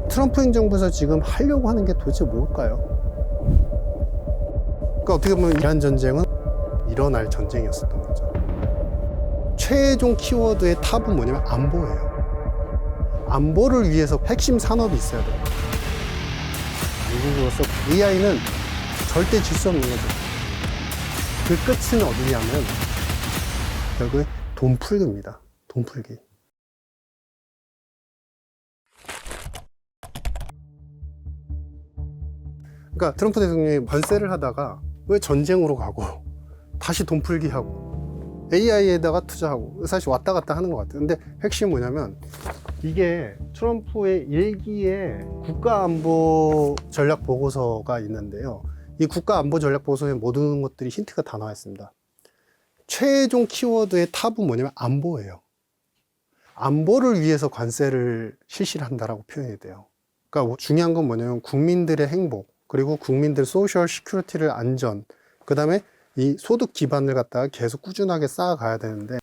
트럼프 행정부에서 지금 하려고 하는 게 도대체 뭘까요? 그러니까 어떻게 보면 이란 전쟁은 일어날 전쟁이었었던 거죠. 최종 키워드의 탑은 뭐냐면 안보예요. 안보를 위해서 핵심 산업이 있어야 돼요. 미국으로서 AI는 절대 질 수 없는 거죠. 그 끝은 어디냐면 결국에 돈 풀기입니다. 돈 풀기. 그러니까 트럼프 대통령이 관세를 하다가 왜 전쟁으로 가고 다시 돈 풀기 하고 AI에다가 투자하고 사실 왔다 갔다 하는 것 같아요. 근데 핵심이 뭐냐면 이게 트럼프의 일기에 국가안보 전략 보고서가 있는데요. 이 국가안보 전략 보고서에 모든 것들이 힌트가 다 나와 있습니다. 최종 키워드의 탑은 뭐냐면 안보예요. 안보를 위해서 관세를 실시를 한다라고 표현이 돼요. 그러니까 중요한 건 뭐냐면 국민들의 행복, 그리고 국민들 소셜 시큐리티를 안전, 그 다음에 이 소득 기반을 갖다가 계속 꾸준하게 쌓아가야 되는데,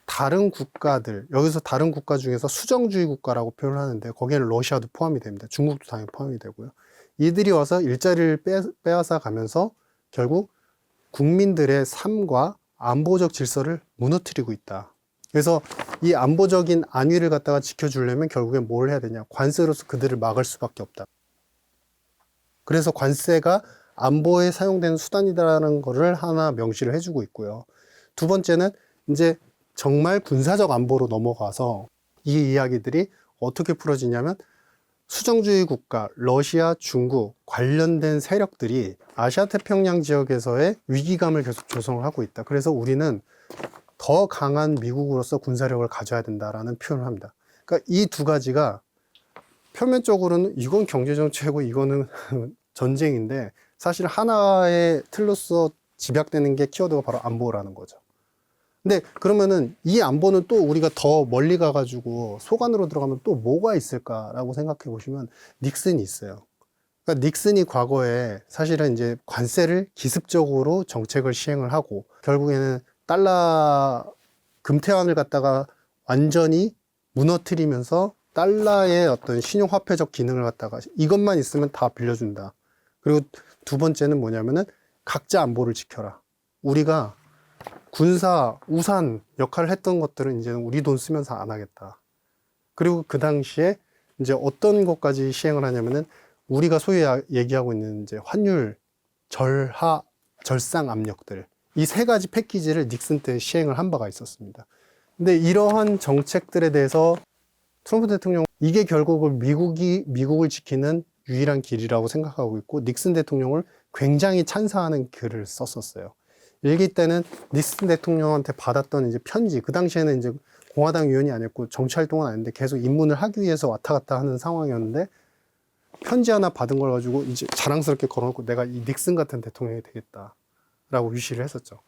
다른 국가들, 여기서 다른 국가 중에서 수정주의 국가라고 표현을 하는데 거기에는 러시아도 포함이 됩니다. 중국도 당연히 포함이 되고요. 이들이 와서 일자리를 빼앗아 가면서 결국 국민들의 삶과 안보적 질서를 무너뜨리고 있다. 그래서 이 안보적인 안위를 갖다가 지켜주려면 결국엔 뭘 해야 되냐? 관세로서 그들을 막을 수밖에 없다. 그래서 관세가 안보에 사용되는 수단이라는 것을 하나 명시를 해주고 있고요. 두 번째는 이제 정말 군사적 안보로 넘어가서 이 이야기들이 어떻게 풀어지냐면 수정주의 국가, 러시아, 중국 관련된 세력들이 아시아 태평양 지역에서의 위기감을 계속 조성을 하고 있다. 그래서 우리는 더 강한 미국으로서 군사력을 가져야 된다라는 표현을 합니다. 그러니까 이 두 가지가 표면적으로는 이건 경제정책이고 이거는 전쟁인데 사실 하나의 틀로서 집약되는 게 키워드가 바로 안보라는 거죠. 근데 그러면은 이 안보는 또 우리가 더 멀리 가가지고 속안으로 들어가면 또 뭐가 있을까라고 생각해 보시면 닉슨이 있어요. 그러니까 닉슨이 과거에 사실은 이제 관세를 기습적으로 정책을 시행을 하고 결국에는 달러 금태환을 갖다가 완전히 무너뜨리면서 달러의 어떤 신용화폐적 기능을 갖다가 이것만 있으면 다 빌려준다. 그리고 두 번째는 뭐냐면은 각자 안보를 지켜라. 우리가 군사, 우산 역할을 했던 것들은 이제는 우리 돈 쓰면서 안 하겠다. 그리고 그 당시에 이제 어떤 것까지 시행을 하냐면은 우리가 소위 얘기하고 있는 이제 환율 절하, 절상 압력들. 이 세 가지 패키지를 닉슨 때 시행을 한 바가 있었습니다. 근데 이러한 정책들에 대해서 트럼프 대통령 이게 결국은 미국을 지키는 유일한 길이라고 생각하고 있고 닉슨 대통령을 굉장히 찬사하는 글을 썼었어요. 일기 때는 닉슨 대통령한테 받았던 이제 편지, 그 당시에는 이제 공화당 의원이 아니었고 정치 활동은 아닌데 계속 입문을 하기 위해서 왔다 갔다 하는 상황이었는데 편지 하나 받은 걸 가지고 이제 자랑스럽게 걸어놓고 내가 이 닉슨 같은 대통령이 되겠다라고 위시를 했었죠.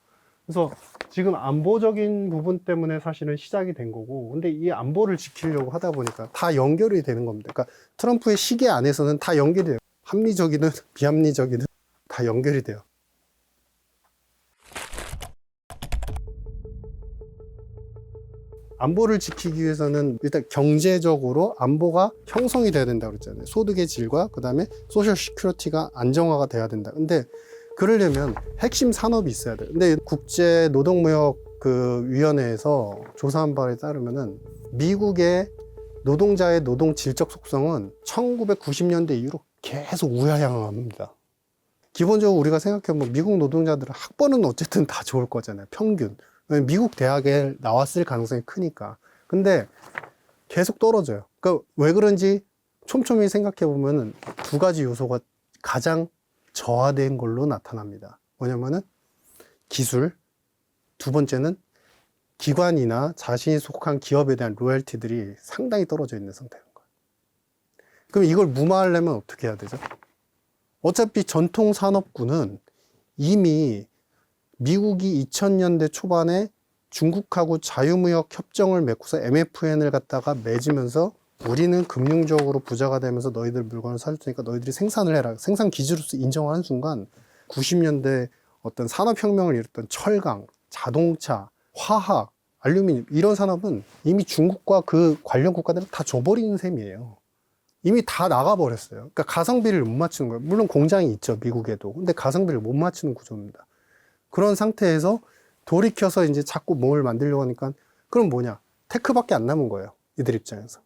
그래서 지금 안보적인 부분 때문에 사실은 시작이 된 거고, 근데 이 안보를 지키려고 하다 보니까 다 연결이 되는 겁니다. 그러니까 트럼프의 시계 안에서는 다 연결이 돼요. 합리적이든 비합리적이든 다 연결이 돼요. 안보를 지키기 위해서는 일단 경제적으로 안보가 형성이 돼야 된다고 그랬잖아요. 소득의 질과 그 다음에 소셜 시큐리티가 안정화가 돼야 된다. 근데 그러려면 핵심 산업이 있어야 돼요. 근데 국제 노동무역 그 위원회에서 조사한 바에 따르면은 미국의 노동자의 노동 질적 속성은 1990년대 이후로 계속 우하향합니다. 기본적으로 우리가 생각해보면 미국 노동자들은 학번은 어쨌든 다 좋을 거잖아요. 평균. 미국 대학에 나왔을 가능성이 크니까. 근데 계속 떨어져요. 그러니까 왜 그런지 촘촘히 생각해보면 두 가지 요소가 가장 저하된 걸로 나타납니다. 뭐냐면은 기술, 두 번째는 기관이나 자신이 속한 기업에 대한 로열티들이 상당히 떨어져 있는 상태인 거예요. 그럼 이걸 무마하려면 어떻게 해야 되죠? 어차피 전통 산업군은 이미 미국이 2000년대 초반에 중국하고 자유무역 협정을 맺고서 MFN을 갖다가 맺으면서 우리는 금융적으로 부자가 되면서 너희들 물건을 사줄 테니까 너희들이 생산을 해라. 생산 기지로서 인정하는 순간 90년대 어떤 산업혁명을 이뤘던 철강, 자동차, 화학, 알루미늄 이런 산업은 이미 중국과 그 관련 국가들은 다 줘버리는 셈이에요. 이미 다 나가버렸어요. 그러니까 가성비를 못 맞추는 거예요. 물론 공장이 있죠, 미국에도. 근데 가성비를 못 맞추는 구조입니다. 그런 상태에서 돌이켜서 이제 자꾸 뭘 만들려고 하니까 그럼 뭐냐? 테크밖에 안 남은 거예요. 이들 입장에서.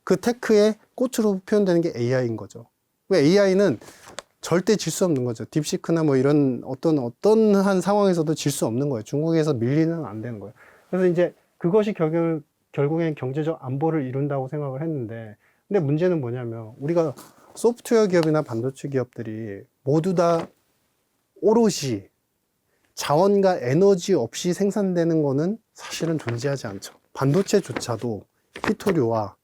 그 테크의 꽃으로 표현되는 게 AI인 거죠. 왜 AI는 절대 질 수 없는 거죠. 딥시크나 뭐 이런 어떤 한 상황에서도 질 수 없는 거예요. 중국에서 밀리는 안 되는 거예요. 그래서 이제 그것이 결국엔 경제적 안보를 이룬다고 생각을 했는데, 근데 문제는 뭐냐면 우리가 소프트웨어 기업이나 반도체 기업들이 모두 다 오롯이 자원과 에너지 없이 생산되는 거는 사실은 존재하지 않죠. 반도체조차도 히토류와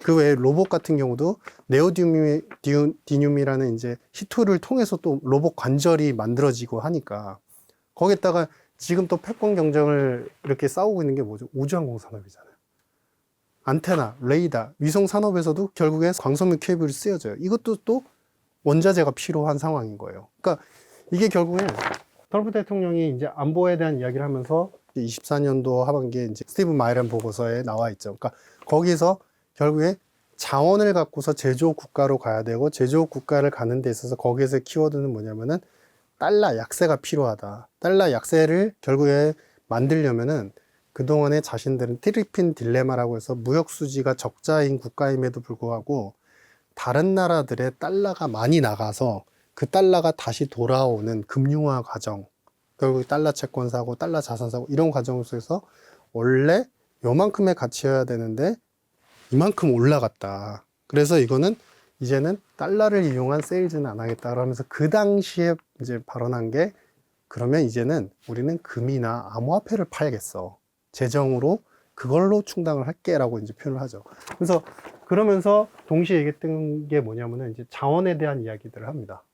그 외에 로봇 같은 경우도 네오디듐이라는 이제 히토를 통해서 또 로봇 관절이 만들어지고 하니까 거기에다가 지금 또 패권 경쟁을 이렇게 싸우고 있는 게 뭐죠? 우주항공 산업이잖아요. 안테나, 레이더, 위성 산업에서도 결국에 광섬유 케이블이 쓰여져요. 이것도 또 원자재가 필요한 상황인 거예요. 그러니까 이게 결국엔 트럼프 대통령이 이제 안보에 대한 이야기를 하면서 24년도 하반기에 이제 스티븐 마이런 보고서에 나와 있죠. 그러니까 거기서 결국에 자원을 갖고서 제조업 국가로 가야 되고 제조업 국가를 가는 데 있어서 거기에서 키워드는 뭐냐면은 달러 약세가 필요하다. 달러 약세를 결국에 만들려면은 그동안에 자신들은 트리핀 딜레마라고 해서 무역 수지가 적자인 국가임에도 불구하고 다른 나라들의 달러가 많이 나가서 그 달러가 다시 돌아오는 금융화 과정, 결국 달러 채권 사고 달러 자산 사고 이런 과정 속에서 원래 요만큼의 가치여야 되는데 이만큼 올라갔다. 그래서 이거는 이제는 달러를 이용한 세일즈는 안 하겠다. 그러면서 그 당시에 이제 발언한 게 그러면 이제는 우리는 금이나 암호화폐를 팔겠어. 재정으로 그걸로 충당을 할게라고 이제 표현을 하죠. 그래서 그러면서 동시에 얘기했던 게 뭐냐면은 이제 자원에 대한 이야기들을 합니다.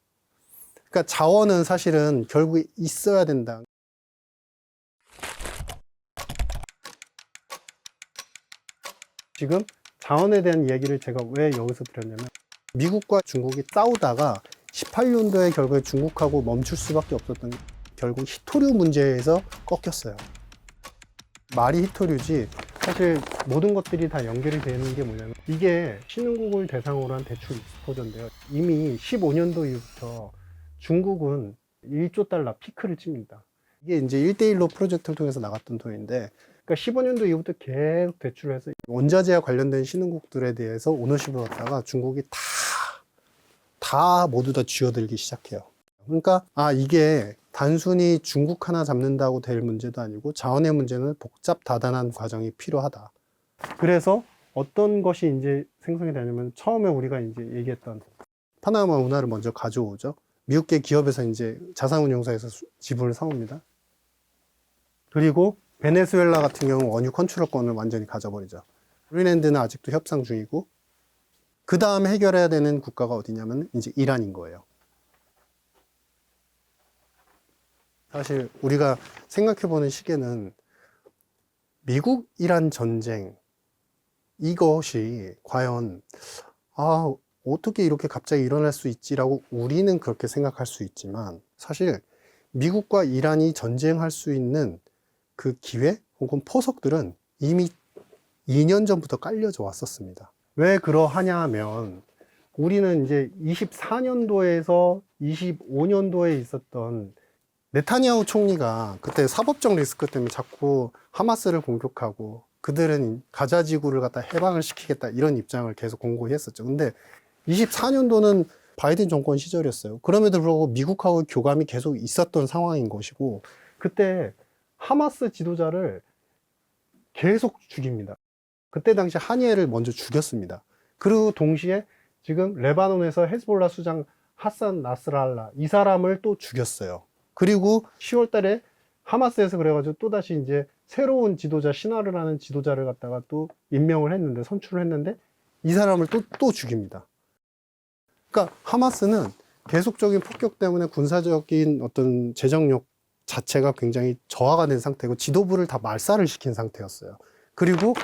그러니까 자원은 사실은 결국에 있어야 된다. 지금 자원에 대한 이야기를 제가 왜 여기서 드렸냐면 미국과 중국이 싸우다가 18년도에 결국에 중국하고 멈출 수밖에 없었던 게 결국 히토류 문제에서 꺾였어요. 말이 히토류지 사실 모든 것들이 다 연결이 되는 게 뭐냐면 이게 신흥국을 대상으로 한 대출 익스포저인데요. 이미 15년도 이후부터 중국은 1조 달러 피크를 칩니다. 이게 이제 1대1로 프로젝트를 통해서 나갔던 돈인데 그러니까 15년도 이후부터 계속 대출을 해서 원자재와 관련된 신흥국들에 대해서 오너십을 갖다가 중국이 다 모두 다 쥐어들기 시작해요. 그러니까 이게 단순히 중국 하나 잡는다고 될 문제도 아니고 자원의 문제는 복잡 다단한 과정이 필요하다. 그래서 어떤 것이 이제 생성이 되냐면 처음에 우리가 이제 얘기했던 파나마 운하를 먼저 가져오죠. 미국계 기업에서 이제 자산운용사에서 지분을 사옵니다. 그리고 베네수엘라 같은 경우 원유 컨트롤권을 완전히 가져버리죠. 그린랜드는 아직도 협상 중이고 그 다음에 해결해야 되는 국가가 어디냐면 이제 이란인 거예요. 사실 우리가 생각해보는 시기에는 미국 이란 전쟁 이것이 과연 어떻게 이렇게 갑자기 일어날 수 있지라고 우리는 그렇게 생각할 수 있지만 사실 미국과 이란이 전쟁할 수 있는 그 기회 혹은 포석들은 이미 2년 전부터 깔려져 왔었습니다. 왜 그러하냐 하면 우리는 이제 24년도에서 25년도에 있었던 네타냐후 총리가 그때 사법적 리스크 때문에 자꾸 하마스를 공격하고 그들은 가자 지구를 갖다 해방을 시키겠다 이런 입장을 계속 공고히 했었죠. 근데 24년도는 바이든 정권 시절이었어요. 그럼에도 불구하고 미국하고 교감이 계속 있었던 상황인 것이고 그때 하마스 지도자를 계속 죽입니다. 그때 당시 한예를 먼저 죽였습니다. 그리고 동시에 지금 레바논에서 헤즈볼라 수장 하산 나스랄라 이 사람을 또 죽였어요. 그리고 10월 달에 하마스에서 그래가지고 또다시 이제 새로운 지도자 시나르라는 지도자를 갖다가 또 임명을 했는데 선출을 했는데 이 사람을 또 죽입니다. 그러니까 하마스는 계속적인 폭격 때문에 군사적인 어떤 재정력 자체가 굉장히 저하가 된 상태고 지도부를 다 말살을 시킨 상태였어요. 그리고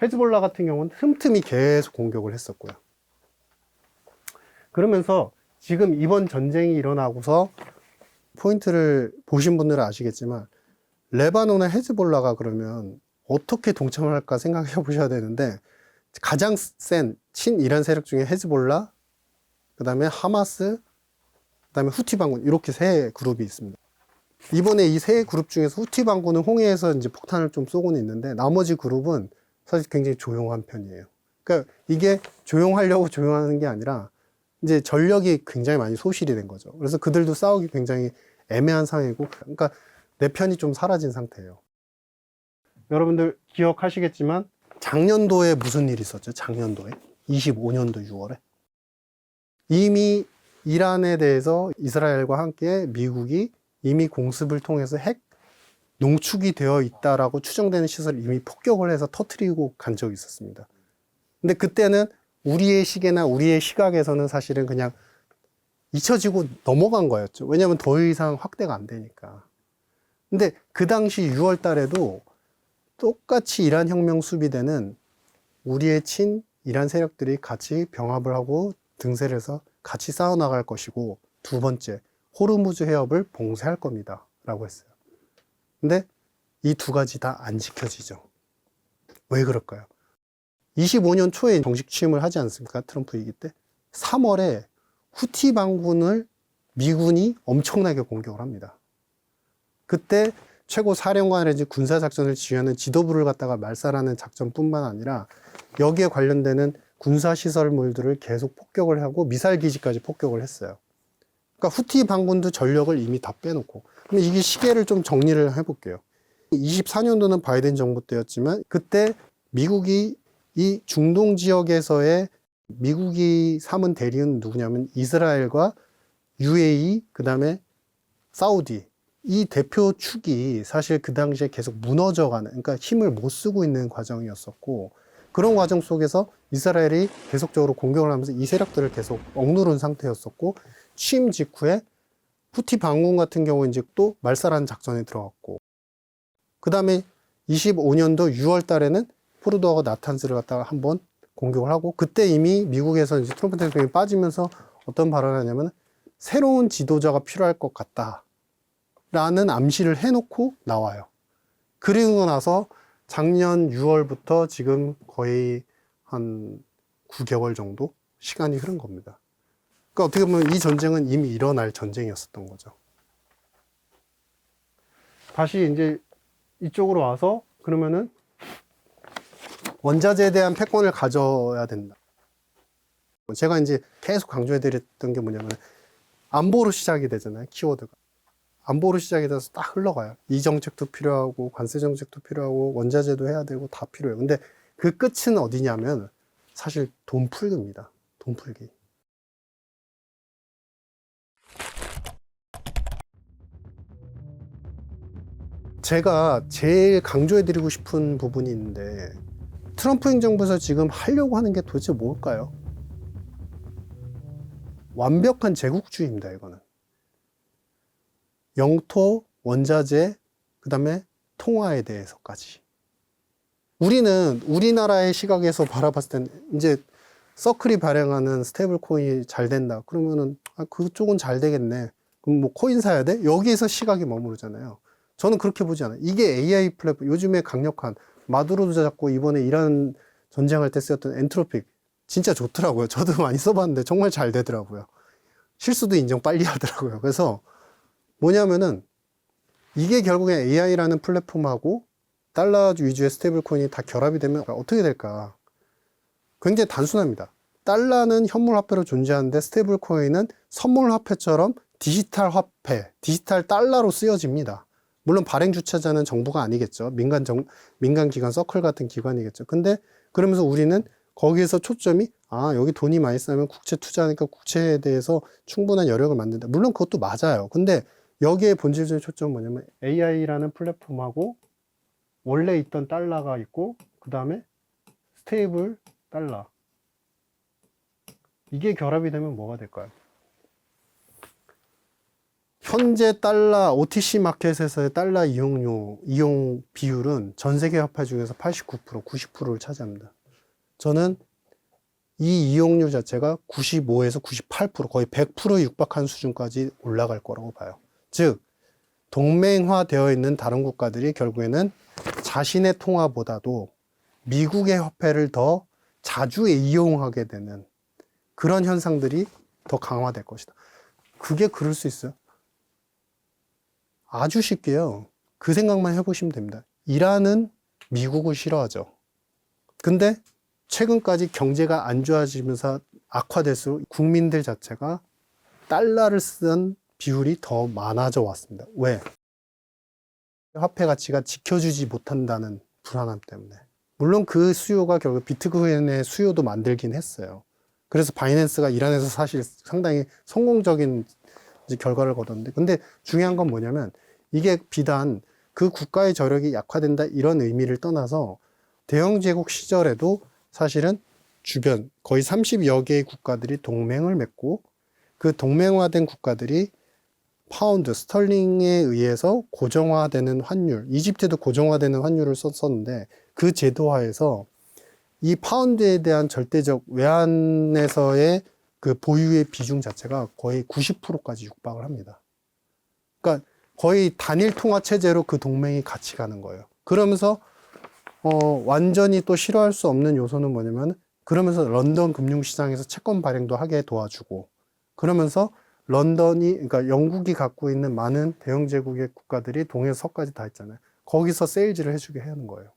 헤즈볼라 같은 경우는 틈틈이 계속 공격을 했었고요. 그러면서 지금 이번 전쟁이 일어나고서 포인트를 보신 분들은 아시겠지만 레바논의 헤즈볼라가 그러면 어떻게 동참을 할까 생각해 보셔야 되는데 가장 센 친이란 세력 중에 헤즈볼라, 그 다음에 하마스, 그 다음에 후티 반군, 이렇게 세 그룹이 있습니다. 이번에 이 세 그룹 중에서 후티 반군은 홍해에서 이제 폭탄을 좀 쏘고는 있는데, 나머지 그룹은 사실 굉장히 조용한 편이에요. 그러니까 이게 조용하려고 조용하는 게 아니라 이제 전력이 굉장히 많이 소실이 된 거죠. 그래서 그들도 싸우기 굉장히 애매한 상황이고, 그러니까 내 편이 좀 사라진 상태예요. 여러분들 기억하시겠지만 작년도에 무슨 일이 있었죠? 작년도에 25년도 6월에 이미 이란에 대해서 이스라엘과 함께 미국이 이미 공습을 통해서 핵 농축이 되어 있다라고 추정되는 시설을 이미 폭격을 해서 터뜨리고 간 적이 있었습니다. 근데 그때는 우리의 시계나 우리의 시각에서는 사실은 그냥 잊혀지고 넘어간 거였죠. 왜냐하면 더 이상 확대가 안 되니까. 근데 그 당시 6월 달에도 똑같이 이란 혁명 수비대는 우리의 친 이란 세력들이 같이 병합을 하고 등세를 해서 같이 싸워나갈 것이고, 두 번째, 호르무즈 해협을 봉쇄할 겁니다 라고 했어요. 근데 이 두 가지 다 안 지켜지죠. 왜 그럴까요? 25년 초에 정식 취임을 하지 않습니까? 트럼프 위기 때. 3월에 후티 반군을 미군이 엄청나게 공격을 합니다. 그때 최고 사령관의 군사작전을 지휘하는 지도부를 갖다가 말살하는 작전뿐만 아니라 여기에 관련되는 군사시설물들을 계속 폭격을 하고 미사일 기지까지 폭격을 했어요. 그러니까 후티 반군도 전력을 이미 다 빼놓고. 그럼 이게 시계를 좀 정리를 해볼게요. 24년도는 바이든 정부 때였지만 그때 미국이 이 중동 지역에서의 미국이 삼은 대리은 누구냐면 이스라엘과 UAE, 그 다음에 사우디, 이 대표 축이 사실 그 당시에 계속 무너져가는, 그러니까 힘을 못 쓰고 있는 과정이었었고, 그런 과정 속에서 이스라엘이 계속적으로 공격을 하면서 이 세력들을 계속 억누른 상태였었고, 취임 직후에 후티 반군 같은 경우 이제 또 말살하는 작전에 들어갔고, 그 다음에 25년도 6월 달에는 포르도하고 나탄스를 갖다가 한번 공격을 하고, 그때 이미 미국에서 이제 트럼프 대통령이 빠지면서 어떤 발언을 하냐면 새로운 지도자가 필요할 것 같다 라는 암시를 해놓고 나와요. 그리고 나서 작년 6월부터 지금 거의 한 9개월 정도 시간이 흐른 겁니다. 그러니까 어떻게 보면 이 전쟁은 이미 일어날 전쟁이었었던 거죠. 다시 이제 이쪽으로 와서 그러면은 원자재에 대한 패권을 가져야 된다. 제가 이제 계속 강조해 드렸던 게 뭐냐면 안보로 시작이 되잖아요. 키워드가. 안보로 시작이 돼서 딱 흘러가요. 이 정책도 필요하고 관세 정책도 필요하고 원자재도 해야 되고 다 필요해요. 근데 그 끝은 어디냐면 사실 돈 풀기입니다. 돈 풀기. 제가 제일 강조해 드리고 싶은 부분이 있는데 트럼프 행정부에서 지금 하려고 하는 게 도대체 뭘까요? 완벽한 제국주의입니다, 이거는. 영토, 원자재, 그 다음에 통화에 대해서까지. 우리는 우리나라의 시각에서 바라봤을 때는 이제 서클이 발행하는 스테이블 코인이 잘 된다. 그러면은, 아, 그쪽은 잘 되겠네. 그럼 뭐 코인 사야 돼? 여기에서 시각이 머무르잖아요. 저는 그렇게 보지 않아요. 이게 AI 플랫폼, 요즘에 강력한 마두로도 잡고 이번에 이란 전쟁할 때 쓰였던 엔트로픽 진짜 좋더라고요. 저도 많이 써봤는데 정말 잘 되더라고요. 실수도 인정 빨리 하더라고요. 그래서 뭐냐면은 이게 결국에 AI라는 플랫폼하고 달러 위주의 스테이블 코인이 다 결합이 되면 어떻게 될까? 굉장히 단순합니다. 달러는 현물 화폐로 존재하는데 스테이블 코인은 선물 화폐처럼 디지털 화폐, 디지털 달러로 쓰여집니다. 물론 발행 주체자는 정부가 아니겠죠. 민간 기관, 서클 같은 기관이겠죠. 근데 그러면서 우리는 거기에서 초점이 여기 돈이 많이 쌓이면 국채 투자하니까 국채에 대해서 충분한 여력을 만든다. 물론 그것도 맞아요. 근데 여기에 본질적인 초점은 뭐냐면 AI라는 플랫폼하고 원래 있던 달러가 있고 그 다음에 스테이블 달러. 이게 결합이 되면 뭐가 될까요? 현재 달러 OTC 마켓에서의 달러 이용 비율은 전 세계 화폐 중에서 89%, 90%를 차지합니다. 저는 이 이용률 자체가 95에서 98%, 거의 100% 육박한 수준까지 올라갈 거라고 봐요. 즉, 동맹화되어 있는 다른 국가들이 결국에는 자신의 통화보다도 미국의 화폐를 더 자주 이용하게 되는 그런 현상들이 더 강화될 것이다. 그게 그럴 수 있어요? 아주 쉽게요. 그 생각만 해보시면 됩니다. 이란은 미국을 싫어하죠. 근데 최근까지 경제가 안 좋아지면서 악화될수록 국민들 자체가 달러를 쓰는 비율이 더 많아져 왔습니다. 왜? 화폐 가치가 지켜주지 못한다는 불안함 때문에. 물론 그 수요가 결국 비트코인의 수요도 만들긴 했어요. 그래서 바이낸스가 이란에서 사실 상당히 성공적인 결과를 거뒀는데, 근데 중요한 건 뭐냐면 이게 비단 그 국가의 저력이 약화된다 이런 의미를 떠나서 대영 제국 시절에도 사실은 주변 거의 30여 개의 국가들이 동맹을 맺고 그 동맹화된 국가들이 파운드, 스털링에 의해서 고정화되는 환율, 이집트도 고정화되는 환율을 썼었는데 그 제도하에서 이 파운드에 대한 절대적 외환에서의 그 보유의 비중 자체가 거의 90%까지 육박을 합니다. 그러니까 거의 단일 통화 체제로 그 동맹이 같이 가는 거예요. 그러면서 완전히 또 싫어할 수 없는 요소는 뭐냐면, 그러면서 런던 금융시장에서 채권 발행도 하게 도와주고, 그러면서 그러니까 영국이 갖고 있는 많은 대영 제국의 국가들이 동에서 서까지 다 있잖아요. 거기서 세일즈를 해주게 하는 거예요.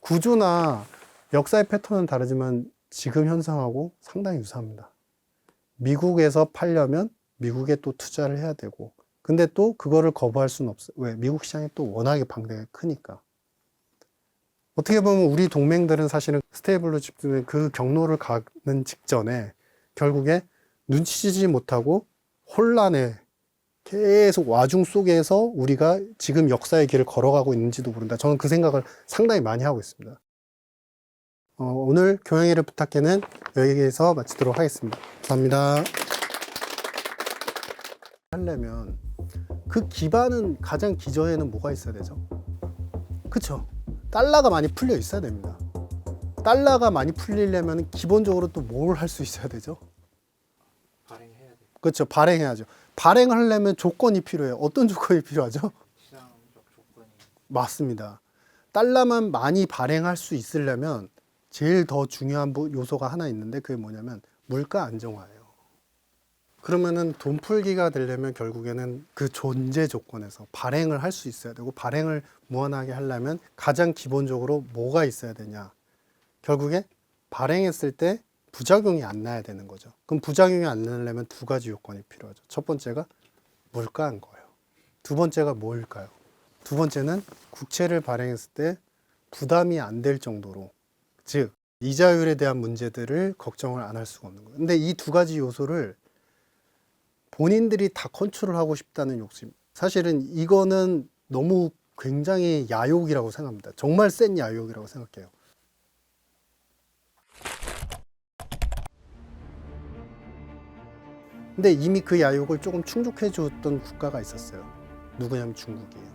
구조나 역사의 패턴은 다르지만 지금 현상하고 상당히 유사합니다. 미국에서 팔려면 미국에 또 투자를 해야 되고, 근데 또 그거를 거부할 수는 없어요. 왜? 미국 시장이 또 워낙에 방대하게 크니까. 어떻게 보면 우리 동맹들은 사실은 스테이블로 집중된 그 경로를 가는 직전에 결국에 눈치채지 못하고 혼란에 계속 와중 속에서 우리가 지금 역사의 길을 걸어가고 있는지도 모른다. 저는 그 생각을 상당히 많이 하고 있습니다. 오늘 교양회를 부탁해는 여기에서 마치도록 하겠습니다. 감사합니다. 하려면 그 기반은, 가장 기저에는 뭐가 있어야 되죠? 그쵸? 달러가 많이 풀려 있어야 됩니다. 달러가 많이 풀리려면 기본적으로 또 뭘 할 수 있어야 되죠? 발행해야 돼. 그렇죠. 발행해야죠. 발행을 하려면 조건이 필요해요. 어떤 조건이 필요하죠? 시장적 조건이. 맞습니다. 달러만 많이 발행할 수 있으려면 제일 더 중요한 요소가 하나 있는데, 그게 뭐냐면 물가 안정화예요. 그러면은 돈 풀기가 되려면 결국에는 그 존재 조건에서 발행을 할 수 있어야 되고, 발행을 무한하게 하려면 가장 기본적으로 뭐가 있어야 되냐? 결국에 발행했을 때 부작용이 안 나야 되는 거죠. 그럼 부작용이 안 나려면 두 가지 요건이 필요하죠. 첫 번째가 물가인 거예요. 두 번째가 뭘까요? 두 번째는 국채를 발행했을 때 부담이 안 될 정도로, 즉 이자율에 대한 문제들을 걱정을 안 할 수가 없는 거예요. 근데 이 두 가지 요소를 본인들이 다 컨트롤하고 싶다는 욕심, 사실은 이거는 너무 굉장히 야욕이라고 생각합니다. 정말 센 야욕이라고 생각해요. 근데 이미 그 야욕을 조금 충족해 줬던 국가가 있었어요. 누구냐면 중국이에요.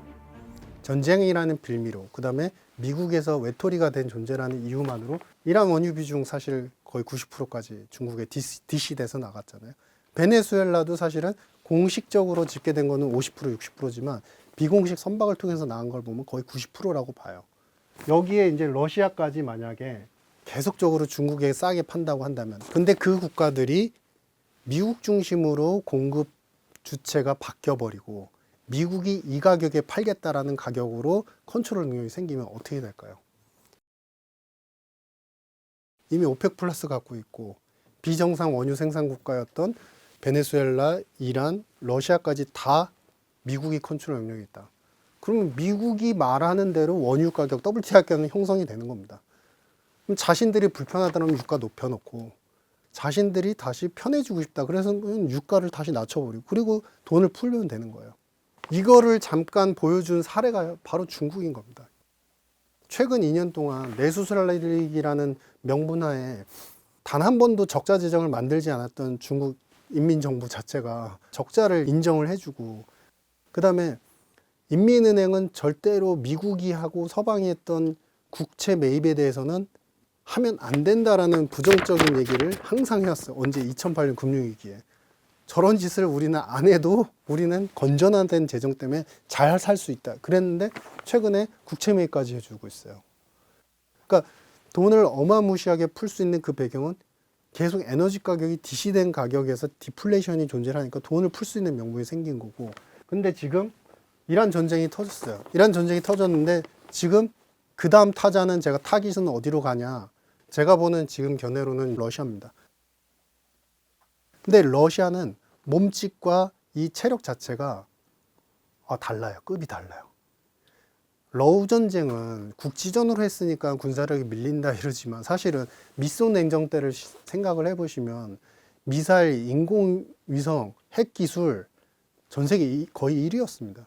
전쟁이라는 빌미로, 그 다음에 미국에서 외톨이가 된 존재라는 이유만으로 이란 원유 비중 사실 거의 90%까지 중국에 디시돼서 나갔잖아요. 베네수엘라도 사실은 공식적으로 집계된 거는 50%, 60%지만 비공식 선박을 통해서 나간 걸 보면 거의 90%라고 봐요. 여기에 이제 러시아까지 만약에 계속적으로 중국에 싸게 판다고 한다면, 근데 그 국가들이 미국 중심으로 공급 주체가 바뀌어버리고 미국이 이 가격에 팔겠다라는 가격으로 컨트롤 능력이 생기면 어떻게 될까요? 이미 오펙 플러스 갖고 있고 비정상 원유 생산 국가였던 베네수엘라, 이란, 러시아까지 다 미국이 컨트롤 능력이 있다. 그러면 미국이 말하는 대로 원유 가격, WTI 가격은 형성이 되는 겁니다. 그럼 자신들이 불편하다면 유가 높여놓고, 자신들이 다시 편해지고 싶다, 그래서 유가를 다시 낮춰버리고, 그리고 돈을 풀면 되는 거예요. 이거를 잠깐 보여준 사례가 바로 중국인 겁니다. 최근 2년 동안 내수술래기라는 명분하에 단 한 번도 적자 재정을 만들지 않았던 중국 인민정부 자체가 적자를 인정을 해주고, 그 다음에 인민은행은 절대로 미국이 하고 서방이 했던 국채 매입에 대해서는 하면 안 된다라는 부정적인 얘기를 항상 해왔어요. 언제? 2008년 금융위기에. 저런 짓을 우리는 안 해도 우리는 건전한 재정 때문에 잘 살 수 있다 그랬는데 최근에 국채 매입까지 해주고 있어요. 그러니까 돈을 어마무시하게 풀 수 있는 그 배경은 계속 에너지 가격이 디시된 가격에서 디플레이션이 존재하니까 돈을 풀 수 있는 명분이 생긴 거고. 근데 지금 이란 전쟁이 터졌어요. 이란 전쟁이 터졌는데 지금 그 다음 타자는 제가 타깃은 어디로 가냐. 제가 보는 지금 견해로는 러시아입니다. 근데 러시아는 몸집과 이 체력 자체가 달라요. 급이 달라요. 러우 전쟁은 국지전으로 했으니까 군사력이 밀린다 이러지만 사실은 미소 냉전 때를 생각을 해보시면 미사일, 인공위성, 핵기술 전 세계 거의 1위였습니다.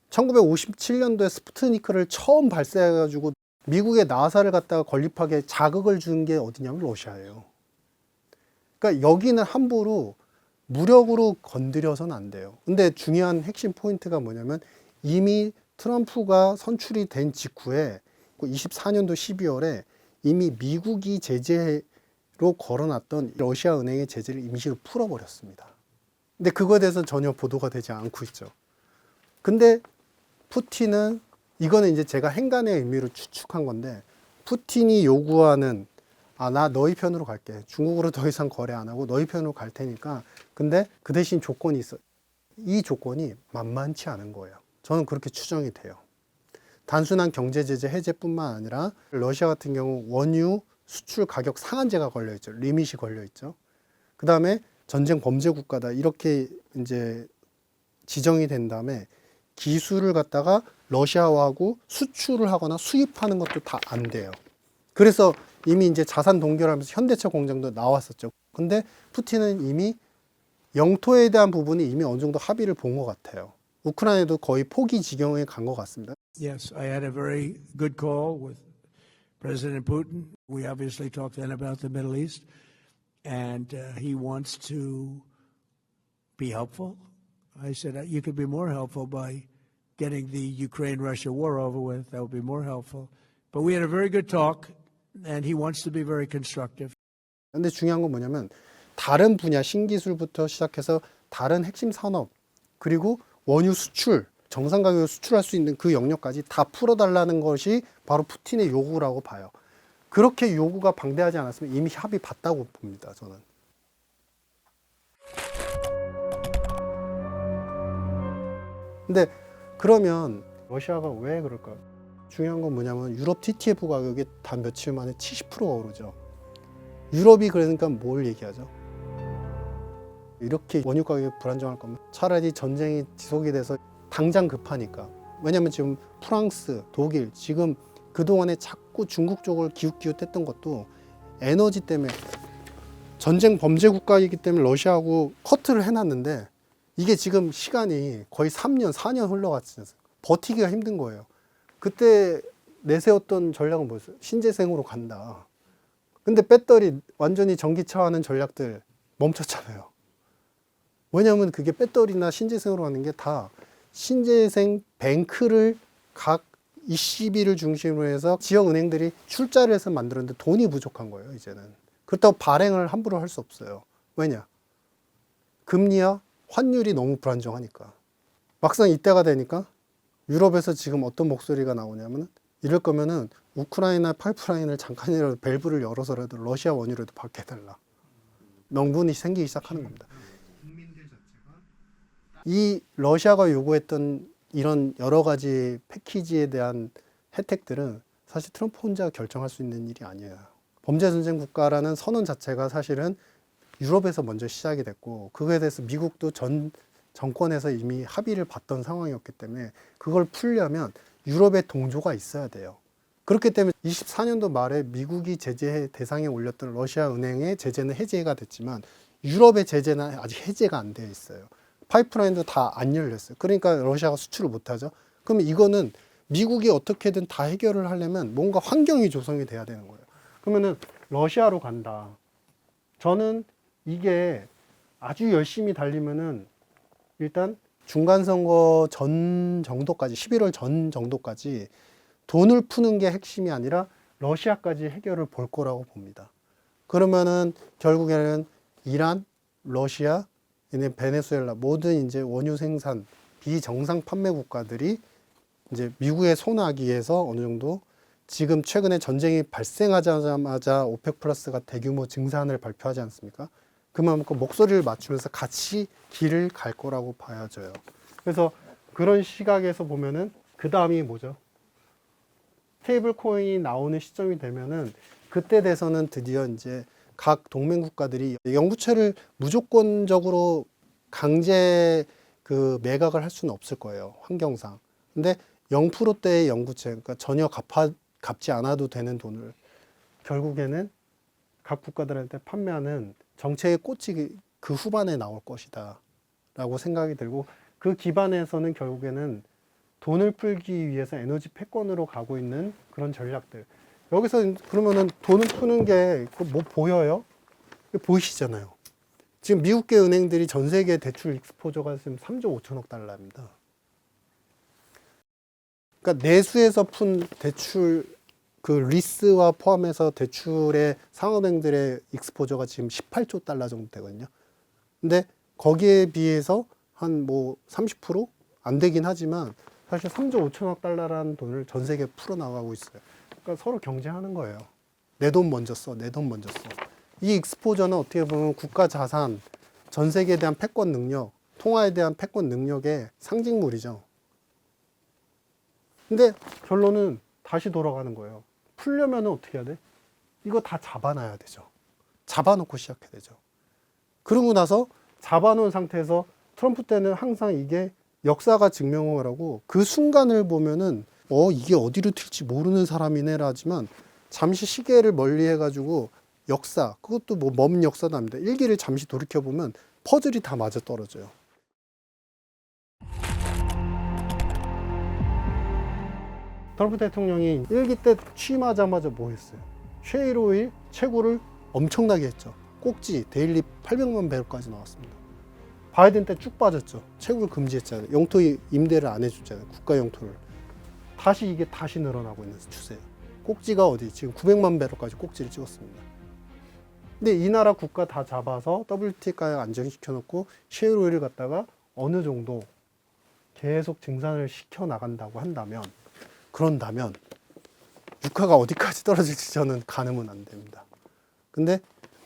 1957년도에 스푸트니크를 처음 발사해가지고 미국의 나사를 갖다가 건립하게 자극을 준 게 어디냐면 러시아예요. 그러니까 여기는 함부로 무력으로 건드려서는 안 돼요. 근데 중요한 핵심 포인트가 뭐냐면 이미 트럼프가 선출이 된 직후에 24년도 12월에 이미 미국이 제재로 걸어놨던 러시아 은행의 제재를 임시로 풀어버렸습니다. 근데 그거에 대해서는 전혀 보도가 되지 않고 있죠. 근데 푸틴은 이거는 이제 제가 행간의 의미로 추측한 건데 푸틴이 요구하는 나 너희 편으로 갈게. 중국으로 더 이상 거래 안 하고 너희 편으로 갈 테니까. 근데 그 대신 조건이 있어. 이 조건이 만만치 않은 거예요. 저는 그렇게 추정이 돼요. 단순한 경제 제재 해제뿐만 아니라 러시아 같은 경우 원유 수출 가격 상한제가 걸려 있죠. 리밋이 걸려 있죠. 그 다음에 전쟁 범죄 국가다 이렇게 이제 지정이 된 다음에 기술을 갖다가 러시아하고 수출을 하거나 수입하는 것도 다 안 돼요. 그래서 이미 이제 자산 동결하면서 현대차 공장도 나왔었죠. 근데 푸틴은 이미 영토에 대한 부분이 이미 어느 정도 합의를 본 것 같아요. 우크라이나도 거의 포기 지경에 간 것 같습니다. Yes, I had a very good call with President Putin. We obviously talked then about the Middle East, and he wants to be helpful. I said, you could be more helpful by getting the Ukraine-Russia war over with. That would be more helpful. But we had a very good talk, and he wants to be very constructive. 근데 중요한 건 뭐냐면 다른 분야, 신기술부터 시작해서 다른 핵심 산업, 그리고 원유 수출, 정상 가격으로 수출할 수 있는 그 영역까지 다 풀어달라는 것이 바로 푸틴의 요구라고 봐요. 그렇게 요구가 방대하지 않았으면 이미 합의 봤다고 봅니다, 저는. 근데 그러면 러시아가 왜 그럴까? 중요한 건 뭐냐면 유럽 TTF 가격이 단 며칠 만에 70%가 오르죠. 유럽이 그러니까 뭘 얘기하죠? 이렇게 원유 가격이 불안정할 거면 차라리 전쟁이 지속이 돼서 당장 급하니까. 왜냐면 지금 프랑스, 독일 지금 그동안에 자꾸 중국 쪽을 기웃기웃했던 것도 에너지 때문에 전쟁 범죄 국가이기 때문에 러시아하고 커트를 해놨는데 이게 지금 시간이 거의 3년, 4년 흘러갔지 않습니까? 버티기가 힘든 거예요. 그때 내세웠던 전략은 뭐였어요? 신재생으로 간다. 근데 배터리 완전히 전기차하는 전략들 멈췄잖아요. 왜냐하면 그게 배터리나 신재생으로 가는 게 다 신재생 뱅크를 각 ECB를 중심으로 해서 지역 은행들이 출자를 해서 만들었는데 돈이 부족한 거예요, 이제는. 그렇다고 발행을 함부로 할 수 없어요. 왜냐? 금리와 환율이 너무 불안정하니까. 막상 이때가 되니까 유럽에서 지금 어떤 목소리가 나오냐면 이럴 거면은 우크라이나 파이프라인을 잠깐이라도 밸브를 열어서라도 러시아 원유라도 받게 해달라. 명분이 생기기 시작하는 겁니다. 이 러시아가 요구했던 이런 여러 가지 패키지에 대한 혜택들은 사실 트럼프 혼자 결정할 수 있는 일이 아니에요. 범죄전쟁 국가라는 선언 자체가 사실은 유럽에서 먼저 시작이 됐고 그거에 대해서 미국도 정권에서 이미 합의를 봤던 상황이었기 때문에 그걸 풀려면 유럽의 동조가 있어야 돼요. 그렇기 때문에 24년도 말에 미국이 제재 대상에 올렸던 러시아 은행의 제재는 해제가 됐지만 유럽의 제재는 아직 해제가 안 되어 있어요. 파이프라인도 다 안 열렸어요. 그러니까 러시아가 수출을 못하죠. 그럼 이거는 미국이 어떻게든 다 해결을 하려면 뭔가 환경이 조성이 돼야 되는 거예요. 그러면은 러시아로 간다. 저는 이게 아주 열심히 달리면은 일단 중간선거 전 정도까지 11월 전 정도까지 돈을 푸는 게 핵심이 아니라 러시아까지 해결을 볼 거라고 봅니다. 그러면은 결국에는 이란, 러시아, 베네수엘라 모든 이제 원유 생산 비정상 판매 국가들이 이제 미국에 손하기 위해서 어느 정도 지금 최근에 전쟁이 발생하자마자 오펙 플러스가 대규모 증산을 발표하지 않습니까? 그만큼 목소리를 맞추면서 같이 길을 갈 거라고 봐야져요. 그래서 그런 시각에서 보면은 그 다음이 뭐죠? 스테이블 코인이 나오는 시점이 되면은 그때 돼서는 드디어 이제 각 동맹 국가들이 영부채를 무조건적으로 강제 그 매각을 할 수는 없을 거예요. 환경상. 근데 0%대의 영부채, 그러니까 전혀 갚지 않아도 되는 돈을 결국에는 각 국가들한테 판매하는 정책의 꽃이 그 후반에 나올 것이다 라고 생각이 들고, 그 기반에서는 결국에는 돈을 풀기 위해서 에너지 패권으로 가고 있는 그런 전략들. 여기서 그러면은 돈을 푸는 게 뭐 보여요? 보이시잖아요. 지금 미국계 은행들이 전 세계 대출 익스포저가 지금 3조 5천억 달러입니다. 그러니까 내수에서 푼 대출 그 리스와 포함해서 대출의 상업은행들의 익스포저가 지금 18조 달러 정도 되거든요. 근데 거기에 비해서 한 뭐 30% 안 되긴 하지만 사실 3조 5천억 달러라는 돈을 전 세계에 풀어나가고 있어요. 그러니까 서로 경쟁하는 거예요. 내 돈 먼저 써, 내 돈 먼저 써. 이 익스포저는 어떻게 보면 국가 자산, 전 세계에 대한 패권 능력, 통화에 대한 패권 능력의 상징물이죠. 근데 결론은 다시 돌아가는 거예요. 풀려면 어떻게 해야 돼? 이거 다 잡아놔야 되죠. 잡아놓고 시작해야 되죠. 그러고 나서 잡아놓은 상태에서 트럼프 때는 항상 이게 역사가 증명한 거라고, 그 순간을 보면은 이게 어디로 튈지 모르는 사람이네라 하지만 잠시 시계를 멀리 해가지고 역사, 그것도 뭐 먼 역사도 아닙니다. 일기를 잠시 돌이켜보면 퍼즐이 다 맞아 떨어져요. 트럼프 대통령이 일기 때 취임하자마자 뭐 했어요? 셰일 오일 채굴을 엄청나게 했죠. 꼭지 데일리 800만 배럴까지 나왔습니다. 바이든 때 쭉 빠졌죠. 채굴 금지했잖아요. 영토 임대를 안 해줬잖아요. 국가 영토를. 다시 이게 다시 늘어나고 있는 추세예요. 꼭지가 어디? 지금 900만 배럴까지 꼭지를 찍었습니다. 근데 이 나라 국가 다 잡아서 WTI 가격 안정시켜 놓고 셰일 오일을 갖다가 어느 정도 계속 증산을 시켜 나간다고 한다면, 그런다면 유가가 어디까지 떨어질지 저는 가늠은 안 됩니다. 근데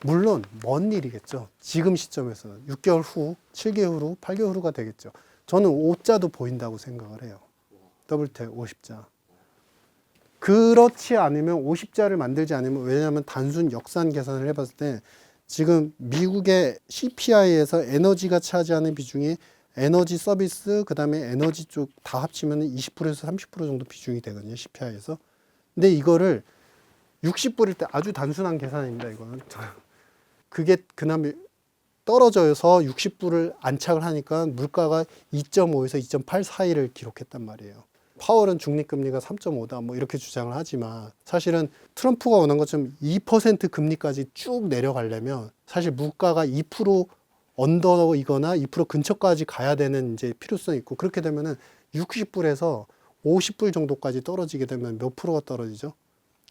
물론 먼 일이겠죠. 지금 시점에서는 6개월 후, 7개월 후, 8개월 후가 되겠죠. 저는 5자도 보인다고 생각을 해요. WTI 50자. 그렇지 않으면 50자를 만들지 않으면, 왜냐하면 단순 역산 계산을 해봤을 때 지금 미국의 CPI에서 에너지가 차지하는 비중이 에너지 서비스, 그 다음에 에너지 쪽 다 합치면 20%에서 30% 정도 비중이 되거든요. CPI에서. 근데 이거를 60불일 때, 아주 단순한 계산입니다. 이거는. 그게 그나마 떨어져서 60불을 안착을 하니까 물가가 2.5에서 2.8 사이를 기록했단 말이에요. 파월은 중립금리가 3.5다 뭐 이렇게 주장을 하지만, 사실은 트럼프가 원한 것처럼 2% 금리까지 쭉 내려가려면 사실 물가가 2% 언더이거나 2% 근처까지 가야 되는 이제 필요성이 있고, 그렇게 되면은 60불에서 50불 정도까지 떨어지게 되면 몇 프로가 떨어지죠?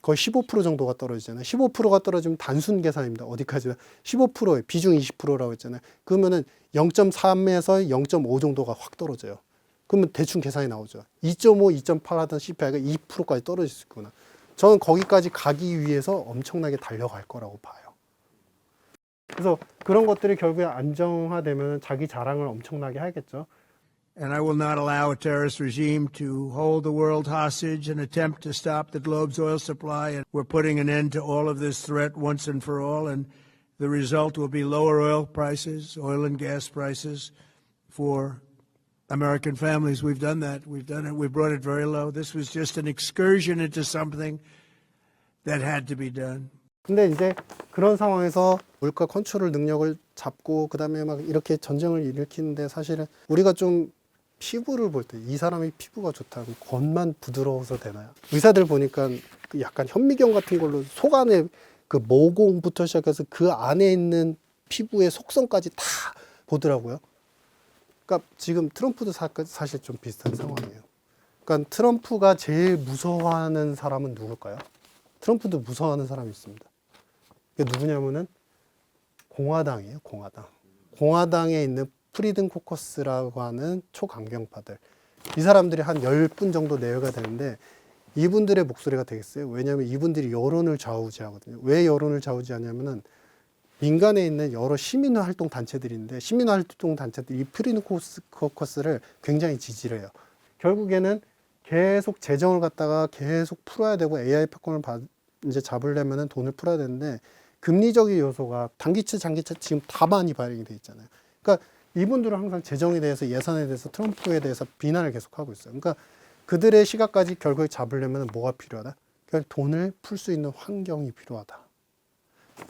거의 15% 정도가 떨어지잖아요. 15%가 떨어지면 단순 계산입니다. 어디까지나 15%에 비중 20%라고 했잖아요. 그러면은 0.3에서 0.5 정도가 확 떨어져요. 그러면 대충 계산이 나오죠. 2.5, 2.8 하던 CPI가 2%까지 떨어질 수 있구나. 저는 거기까지 가기 위해서 엄청나게 달려갈 거라고 봐요. 그래서 그런 것들이 결국에 안정화되면 자기 자랑을 엄청나게 하겠죠. And I will not allow a terrorist regime to hold the world hostage and attempt to stop the globe's oil supply. And we're putting an end to all of this threat once and for all. And the result will be lower oil prices, oil and gas prices for American families. We've done that. We've done it. We brought it very low. This was just an excursion into something that had to be done. 근데 이제 그런 상황에서 물가 컨트롤 능력을 잡고 그다음에 막 이렇게 전쟁을 일으키는데, 사실은 우리가 좀 피부를 볼 때 이 사람이 피부가 좋다, 겉만 부드러워서 되나요? 의사들 보니까 그 약간 현미경 같은 걸로 속 안에 그 모공부터 시작해서 그 안에 있는 피부의 속성까지 다 보더라고요. 그러니까 지금 트럼프도 사실 좀 비슷한 상황이에요. 그러니까 트럼프가 제일 무서워하는 사람은 누굴까요? 트럼프도 무서워하는 사람이 있습니다. 그게 누구냐면은 공화당이에요. 공화당. 공화당에 있는 프리든 코커스라고 하는 초강경파들. 이 사람들이 한 10분 정도 내외가 되는데, 이분들의 목소리가 되겠어요? 왜냐하면 이분들이 여론을 좌우지하거든요. 왜 여론을 좌우지하냐면은 민간에 있는 여러 시민활동 단체들인데 시민활동 단체들이 이 프리코커스를 굉장히 지지를 해요. 결국에는 계속 재정을 갖다가 계속 풀어야 되고 AI 패권을 이제 잡으려면은 돈을 풀어야 되는데 금리적인 요소가 단기채, 장기채 지금 다 많이 발행이 돼 있잖아요. 그러니까 이분들은 항상 재정에 대해서 예산에 대해서 트럼프에 대해서 비난을 계속하고 있어요. 그러니까 그들의 시각까지 결국에 잡으려면 뭐가 필요하다? 그러니까 돈을 풀 수 있는 환경이 필요하다.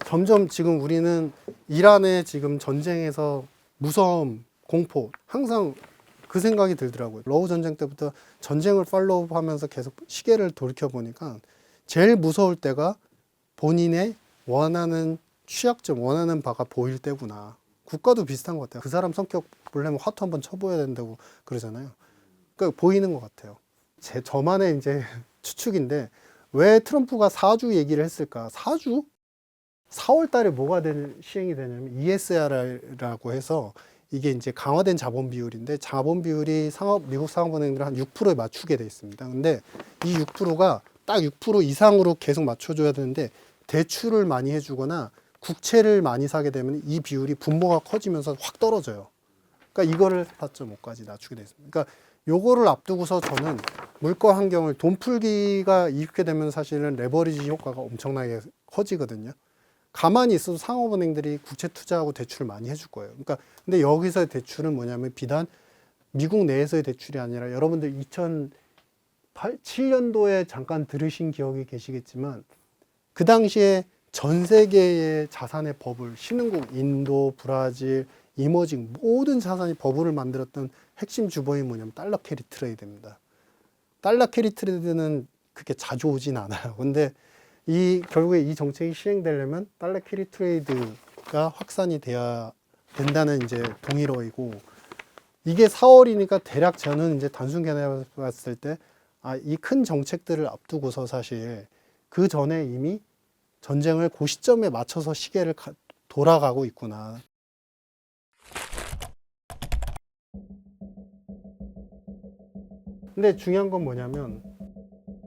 점점 지금 우리는 이란의 지금 전쟁에서 무서움, 공포, 항상 그 생각이 들더라고요. 러우 전쟁 때부터 전쟁을 팔로우 하면서 계속 시계를 돌이켜 보니까 제일 무서울 때가 본인의 원하는 취약점, 원하는 바가 보일 때구나. 국가도 비슷한 것 같아요. 그 사람 성격 보려면 화투 한번 쳐보야 된다고 그러잖아요. 그러니까 보이는 것 같아요. 저만의 이제 추측인데 왜 트럼프가 4주 얘기를 했을까? 4주? 4월 달에 뭐가 시행이 되냐면 ESR라고 해서 이게 이제 강화된 자본 비율인데 자본 비율이 미국 상업은행들 한 6%에 맞추게 돼 있습니다. 근데 이 6%가 딱 6% 이상으로 계속 맞춰줘야 되는데 대출을 많이 해주거나 국채를 많이 사게 되면 이 비율이 분모가 커지면서 확 떨어져요. 그러니까 이거를 4.5까지 낮추게 돼 있습니다. 그러니까 요거를 앞두고서 저는 물가 환경을 돈 풀기가 이렇게 되면 사실은 레버리지 효과가 엄청나게 커지거든요. 가만히 있어도 상업은행들이 국채 투자하고 대출을 많이 해줄 거예요. 그러니까 근데 여기서의 대출은 뭐냐면 비단 미국 내에서의 대출이 아니라 여러분들 2007년도에 잠깐 들으신 기억이 계시겠지만 그 당시에 전 세계의 자산의 버블, 신흥국 인도, 브라질, 이머징 모든 자산이 버블을 만들었던 핵심 주범이 뭐냐면 달러 캐리 트레이드입니다. 달러 캐리 트레이드는 그렇게 자주 오진 않아요. 근데 결국에 이 정책이 시행되려면 달러 캐리 트레이드가 확산이 돼야 된다는 이제 동의로이고 이게 4월이니까 대략 저는 이제 단순 견해 봤을 때 이 큰 정책들을 앞두고서 사실 그 전에 이미 전쟁을 그 시점에 맞춰서 시계를 돌아가고 있구나. 근데 중요한 건 뭐냐면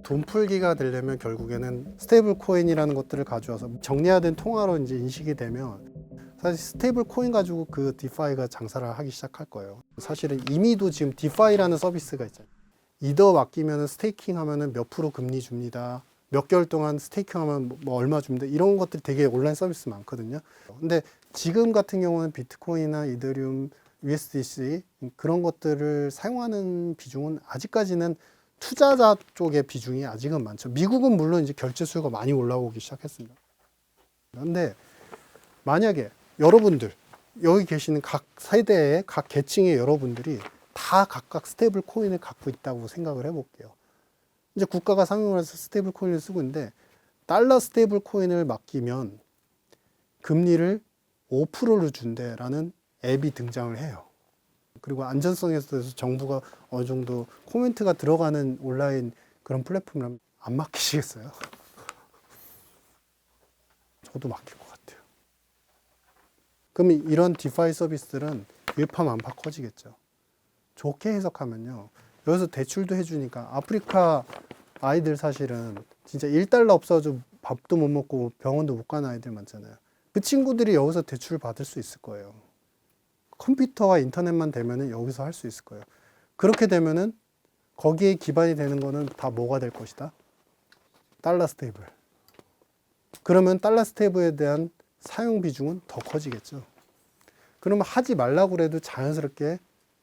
돈 풀기가 되려면 결국에는 스테이블 코인이라는 것들을 가져와서 정리화된 통화로 이제 인식이 되면 사실 스테이블 코인 가지고 그 디파이가 장사를 하기 시작할 거예요. 사실은 이미도 지금 디파이라는 서비스가 있잖아요. 이더 맡기면 스테이킹 하면은 몇 프로 금리 줍니다. 몇 개월 동안 스테이킹 하면 뭐 얼마 줍니다. 이런 것들이 되게 온라인 서비스 많거든요. 근데 지금 같은 경우는 비트코인이나 이더리움, USDC 그런 것들을 사용하는 비중은 아직까지는 투자자 쪽의 비중이 아직은 많죠. 미국은 물론 이제 결제 수요가 많이 올라오기 시작했습니다. 그런데 만약에 여러분들 여기 계시는 각 세대의 각 계층의 여러분들이 다 각각 스테이블 코인을 갖고 있다고 생각을 해볼게요. 이제 국가가 상용을 해서 스테이블 코인을 쓰고 있는데 달러 스테이블 코인을 맡기면 금리를 5%를 준대라는 앱이 등장을 해요. 그리고 안전성에 대해서 정부가 어느 정도 코멘트가 들어가는 온라인 그런 플랫폼이라면 안 맡기시겠어요? 저도 맡길 것 같아요. 그럼 이런 디파이 서비스들은 일파만파 커지겠죠. 좋게 해석하면요. 여기서 대출도 해주니까 아프리카 아이들 사실은 진짜 1달러 없어도 밥도 못 먹고 병원도 못 가는 아이들 많잖아요. 그 친구들이 여기서 대출을 받을 수 있을 거예요. 컴퓨터와 인터넷만 되면은 여기서 할 수 있을 거예요. 그렇게 되면은 거기에 기반이 되는 거는 다 뭐가 될 것이다? 달러 스테이블. 그러면 달러 스테이블에 대한 사용 비중은 더 커지겠죠. 그러면 하지 말라고 그래도 자연스럽게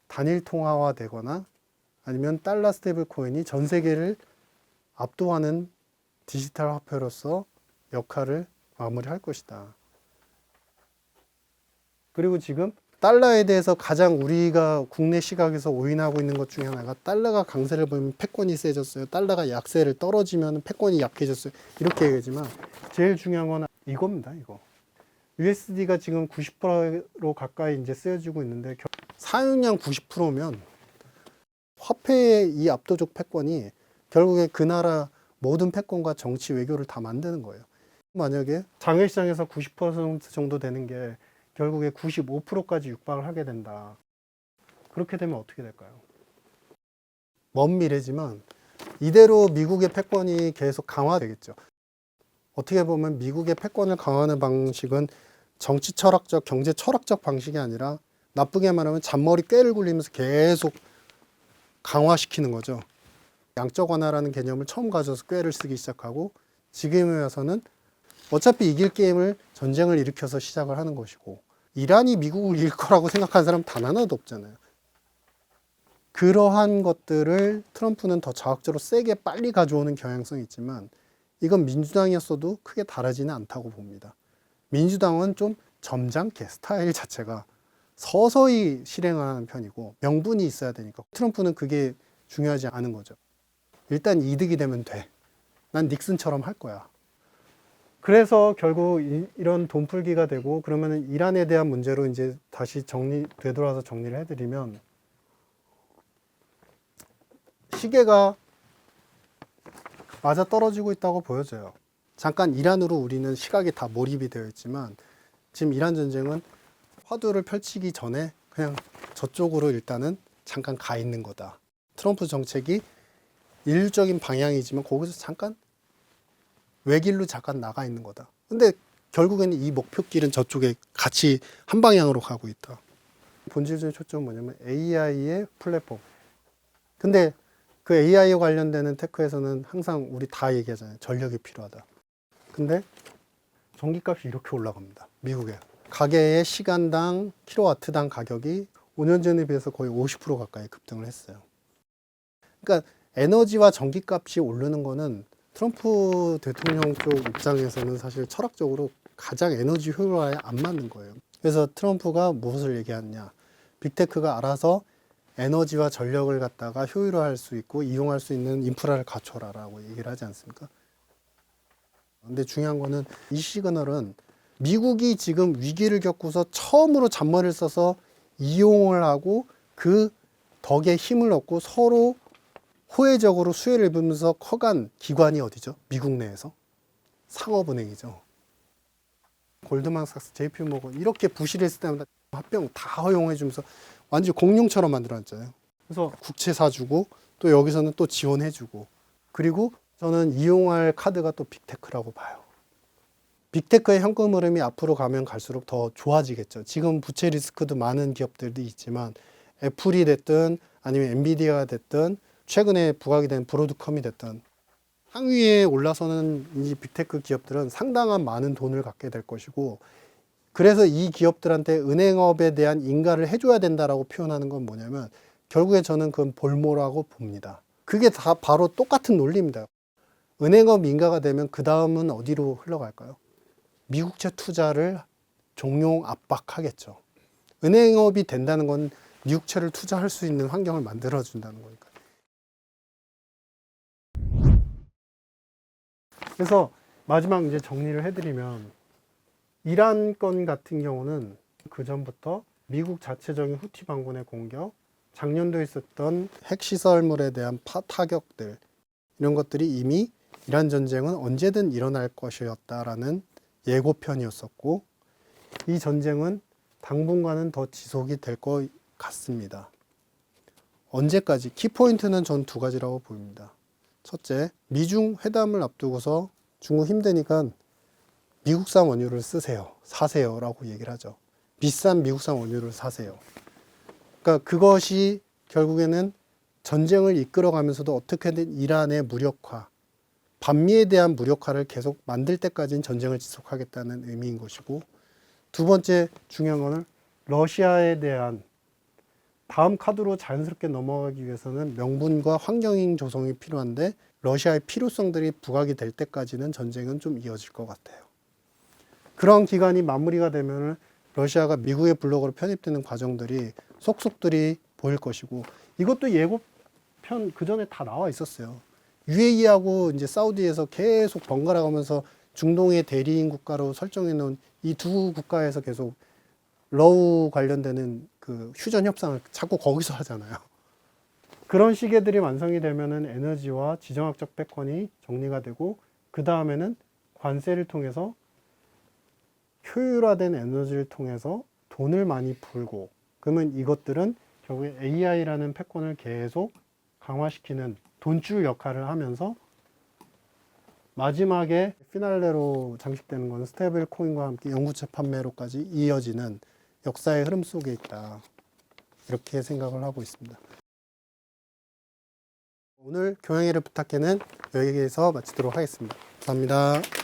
단일 통화화 되거나 아니면 달러 스테이블 코인이 전 세계를 압도하는 디지털 화폐로서 역할을 마무리할 것이다. 그리고 지금 달러에 대해서 가장 우리가 국내 시각에서 오인하고 있는 것 중에 하나가 달러가 강세를 보이면 패권이 세졌어요. 달러가 약세를 떨어지면 패권이 약해졌어요. 이렇게 얘기하지만 제일 중요한 건 이겁니다. 이거. USD가 지금 90% 가까이 이제 쓰여지고 있는데 사용량 90%면 화폐의 이 압도적 패권이 결국에 그 나라 모든 패권과 정치 외교를 다 만드는 거예요. 만약에 장외시장에서 90% 정도 되는 게 결국에 95%까지 육박을 하게 된다. 그렇게 되면 어떻게 될까요? 먼 미래지만 이대로 미국의 패권이 계속 강화되겠죠. 어떻게 보면 미국의 패권을 강화하는 방식은 정치 철학적, 경제 철학적 방식이 아니라 나쁘게 말하면 잔머리 꾀를 굴리면서 계속 강화시키는 거죠. 양적 완화라는 개념을 처음 가져서 꾀를 쓰기 시작하고 지금에 와서는 어차피 이길 게임을 전쟁을 일으켜서 시작을 하는 것이고 이란이 미국을 이길 거라고 생각하는 사람 단 하나도 없잖아요. 그러한 것들을 트럼프는 더 자극적으로 세게 빨리 가져오는 경향성이 있지만 이건 민주당이었어도 크게 다르지는 않다고 봅니다. 민주당은 좀 점잖게 스타일 자체가 서서히 실행하는 편이고 명분이 있어야 되니까 트럼프는 그게 중요하지 않은 거죠. 일단 이득이 되면 돼. 난 닉슨처럼 할 거야. 그래서 결국 이런 돈풀기가 되고 그러면 이란에 대한 문제로 이제 다시 되돌아서 정리를 해드리면 시계가 맞아 떨어지고 있다고 보여져요. 잠깐 이란으로 우리는 시각이 다 몰입이 되어 있지만 지금 이란 전쟁은 화두를 펼치기 전에 그냥 저쪽으로 일단은 잠깐 가 있는 거다. 트럼프 정책이 일률적인 방향이지만 거기서 잠깐 외길로 잠깐 나가 있는 거다. 근데 결국에는 이 목표길은 저쪽에 같이 한 방향으로 가고 있다. 본질적인 초점은 뭐냐면 AI의 플랫폼. 근데 그 AI와 관련되는 테크에서는 항상 우리 다 얘기하잖아요. 전력이 필요하다. 근데 전기값이 이렇게 올라갑니다. 미국에. 가계의 시간당 킬로와트당 가격이 5년 전에 비해서 거의 50% 가까이 급등을 했어요. 그러니까 에너지와 전기값이 오르는 거는 트럼프 대통령 쪽 입장에서는 사실 철학적으로 가장 에너지 효율화에 안 맞는 거예요. 그래서 트럼프가 무엇을 얘기하느냐. 빅테크가 알아서 에너지와 전력을 갖다가 효율화할 수 있고 이용할 수 있는 인프라를 갖춰라라고 얘기를 하지 않습니까? 근데 중요한 거는 이 시그널은 미국이 지금 위기를 겪고서 처음으로 잔머리를 써서 이용을 하고 그 덕에 힘을 얻고 서로 호혜적으로 수혜를 입으면서 커간 기관이 어디죠? 미국 내에서 상업은행이죠. 골드만삭스, JP모건 이렇게 부실을 했을 때마다 합병 다 허용해주면서 완전 공룡처럼 만들어놨잖아요. 그래서 국채 사주고 또 여기서는 또 지원해주고 그리고 저는 이용할 카드가 또 빅테크라고 봐요. 빅테크의 현금 흐름이 앞으로 가면 갈수록 더 좋아지겠죠. 지금 부채 리스크도 많은 기업들도 있지만 애플이 됐든 아니면 엔비디아가 됐든 최근에 부각이 된 브로드컴이 됐든 상위에 올라서는 이 빅테크 기업들은 상당한 많은 돈을 갖게 될 것이고 그래서 이 기업들한테 은행업에 대한 인가를 해줘야 된다라고 표현하는 건 뭐냐면 결국에 저는 그건 볼모라고 봅니다. 그게 다 바로 똑같은 논리입니다. 은행업 인가가 되면 그 다음은 어디로 흘러갈까요? 미국채 투자를 종용 압박하겠죠. 은행업이 된다는 건 미국채를 투자할 수 있는 환경을 만들어준다는 거니까. 그래서 마지막 이제 정리를 해드리면 이란 건 같은 경우는 그 전부터 미국 자체적인 후티 반군의 공격, 작년도에 있었던 핵시설물에 대한 타격들 이런 것들이 이미 이란 전쟁은 언제든 일어날 것이었다라는 예고편이었었고 이 전쟁은 당분간은 더 지속이 될 것 같습니다. 언제까지? 키포인트는 전 두 가지라고 보입니다. 첫째, 미중 회담을 앞두고서 중국 힘드니까 미국산 원유를 쓰세요. 사세요. 라고 얘기를 하죠. 비싼 미국산 원유를 사세요. 그러니까 그것이 결국에는 전쟁을 이끌어가면서도 어떻게든 이란의 무력화, 반미에 대한 무력화를 계속 만들 때까지는 전쟁을 지속하겠다는 의미인 것이고 두 번째 중요한 거는 러시아에 대한 다음 카드로 자연스럽게 넘어가기 위해서는 명분과 환경 조성이 필요한데 러시아의 필요성들이 부각이 될 때까지는 전쟁은 좀 이어질 것 같아요. 그런 기간이 마무리가 되면 러시아가 미국의 블록으로 편입되는 과정들이 속속들이 보일 것이고 이것도 예고편 그 전에 다 나와 있었어요. UAE하고 이제 사우디에서 계속 번갈아 가면서 중동의 대리인 국가로 설정해 놓은 이 두 국가에서 계속 러우 관련되는 그 휴전 협상을 자꾸 거기서 하잖아요. 그런 시계들이 완성이 되면은 에너지와 지정학적 패권이 정리가 되고 그 다음에는 관세를 통해서 효율화된 에너지를 통해서 돈을 많이 벌고 그러면 이것들은 결국에 AI라는 패권을 계속 강화시키는 돈줄 역할을 하면서 마지막에 피날레로 장식되는 것은 스테이블 코인과 함께 영구채 판매로까지 이어지는 역사의 흐름 속에 있다. 이렇게 생각을 하고 있습니다. 오늘 경영일을 부탁해는 여기에서 마치도록 하겠습니다. 감사합니다.